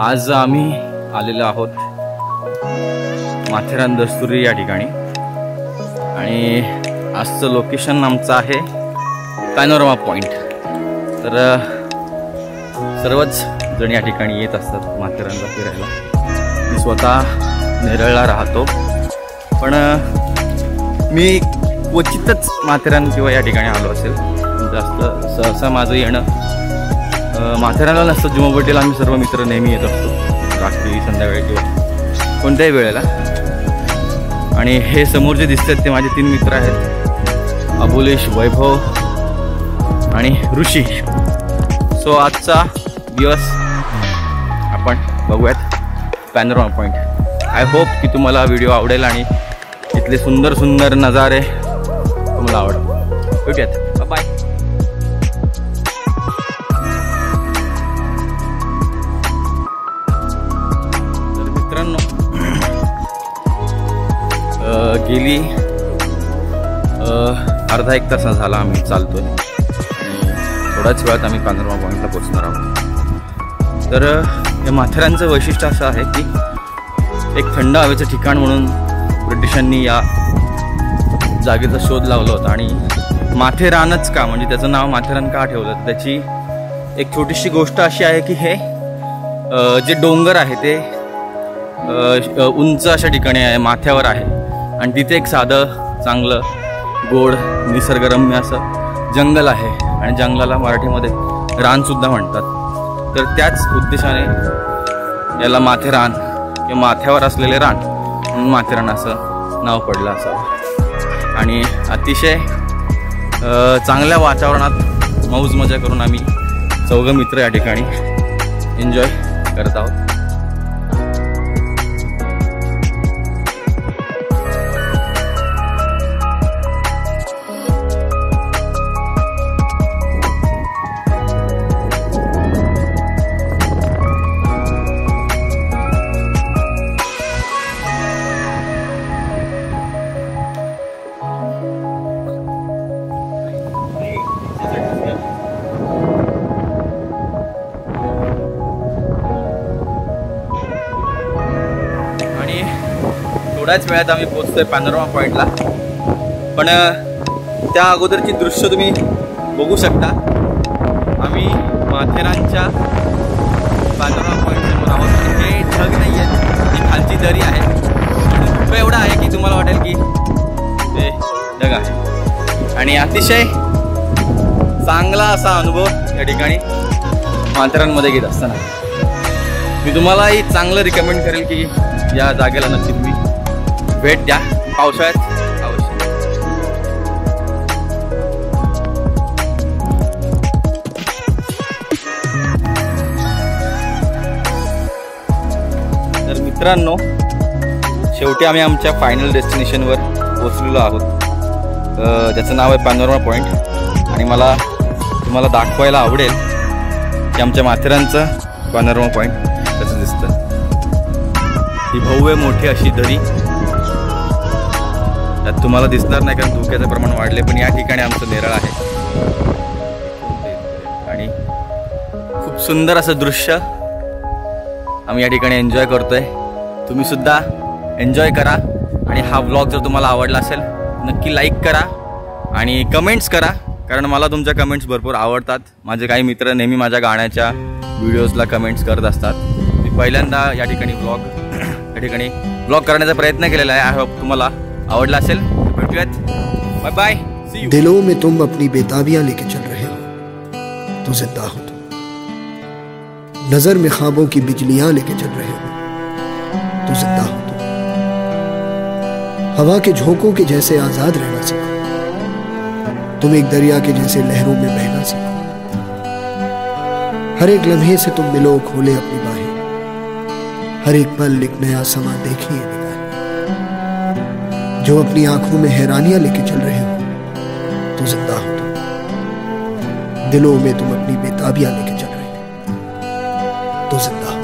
आज आम्ही आलेलो आहोत माथेरान दस्तुरी या ठिकाणी आणि आजचं लोकेशन आमचं आहे पॅनोरमा पॉइंट। तर सर्वच जण या ठिकाणी येत असतात माथेरानला फिरायला। मी स्वतः नेरळला राहतो, पण मी क्वचितच माथेरान किंवा या ठिकाणी आलो असेल। जास्त सहसा माझं येणं माथेरानला नसतं। जुमोबटीला आम्ही सर्व मित्र नेहमी येत असतो, रात्री संध्याकाळी किंवा कोणत्याही वेळेला। आणि हे समोर जे दिसतात ते माझे 3 मित्र आहेत, अबुलेश, वैभव आणि ऋषी। सो आजचा दिवस आपण बघूयात पॅनोरमा पॉइंट। आय होप की तुम्हाला व्हिडिओ आवडेल आणि इथले सुंदर सुंदर नजारे तुम्हाला आवडतील। भेटूयात, बाय। गेली अर्धा एक तास झाला आम्ही चालतोय आणि थोड्याच वेळात आम्ही पॅनोरमा पॉइंटला पोहोचणार आहोत। तर या माथेरानचं वैशिष्ट्य असं आहे की एक थंड हवेचं ठिकाण म्हणून ब्रिटिशांनी या जागेचा शोध लावला होता। आणि माथेरानच का, म्हणजे त्याचं नाव माथेरान का ठेवलं, त्याची एक छोटीशी गोष्ट अशी आहे की हे जे डोंगर आहे ते उंच अशा ठिकाणी आहे, माथ्यावर आहे आणि तिथे एक साधं चांगलं गोड निसर्गरम्य असं जंगल आहे आणि जंगलाला मराठीमध्ये रानसुद्धा म्हणतात। तर त्याच उद्देशाने याला माथेरान किंवा माथ्यावर असलेले रान म्हणून माथेरान असं नाव पडलं असावं। आणि अतिशय चांगल्या वातावरणात मौज मजा करून आम्ही 4 मित्र या ठिकाणी एन्जॉय करत आहोत। थोड्याच वेळात आम्ही पोहोचतोय पॅनोरमा पॉइंटला, पण त्या अगोदरची दृश्य तुम्ही बघू शकता। आम्ही माथेरानच्या पॅनोरमा पॉइंट समोर आहोत। हे ढग नाही आहेत, ही खालची दरी आहे आणि धुकं एवढं आहे की तुम्हाला वाटेल की ते ढग आहे। आणि अतिशय चांगला असा अनुभव या ठिकाणी माथेरानमध्ये घेत असताना मी तुम्हालाही चांगलं रिकमेंड करेल की या जागेला नक्की तुम्ही भेट द्या पावसाळ्यात अवश्य। तर मित्रांनो, शेवटी आम्ही आमच्या फायनल डेस्टिनेशनवर पोहोचलेलो आहोत, ज्याचं नाव आहे पॅनोरमा पॉइंट। आणि मला तुम्हाला दाखवायला आवडेल की आमच्या माथेरानचं पॅनोरमा पॉइंट कसं दिसतं। ही भव्य मोठी अशी दरी, त्यात तुम्हाला दिसणार नाही कारण धुक्याचं प्रमाण वाढले, पण या ठिकाणी आमचं नेरळ आहे आणि खूप सुंदर असं दृश्य आम्ही या ठिकाणी एन्जॉय करतोय। तुम्ही सुद्धा एन्जॉय करा आणि हा व्लॉग जर तुम्हाला आवडला असेल नक्की लाईक करा आणि कमेंट्स करा, कारण मला तुमच्या कमेंट्स भरपूर आवडतात। माझे काही मित्र नेहमी माझ्या गाण्याच्या व्हिडिओजला कमेंट्स करत असतात। मी पहिल्यांदा या ठिकाणी ब्लॉग करण्याचा प्रयत्न केलेला आहे। आय होप तुम्हाला आवडला असेल। भेटूयात, बाय बाय, सी यू। दिलों में तुम अपनी बेताबियां लेके चल रहे हो तो जिंदा हो तुम, नजर में ख्वाबों की बिजलियां लेके चल रहे हो तो जिंदा हो तुम, हवा के झोंकों के जैसे आजाद रहना सीखो तुम, एक दरिया के जैसे लहरों में बहना सीखो, हर एक लम्हे से तुम मिलो, खोले अपनी बाहें, हर एक पल एक नया समा देखिए निगाहें, जो अपनी आंखों में हैरानियां लेके चल रहे हो तो जिंदा हो तुम, दिलों में तुम अपनी बेताबियां लेके चल रहे हो तो जिंदा हो।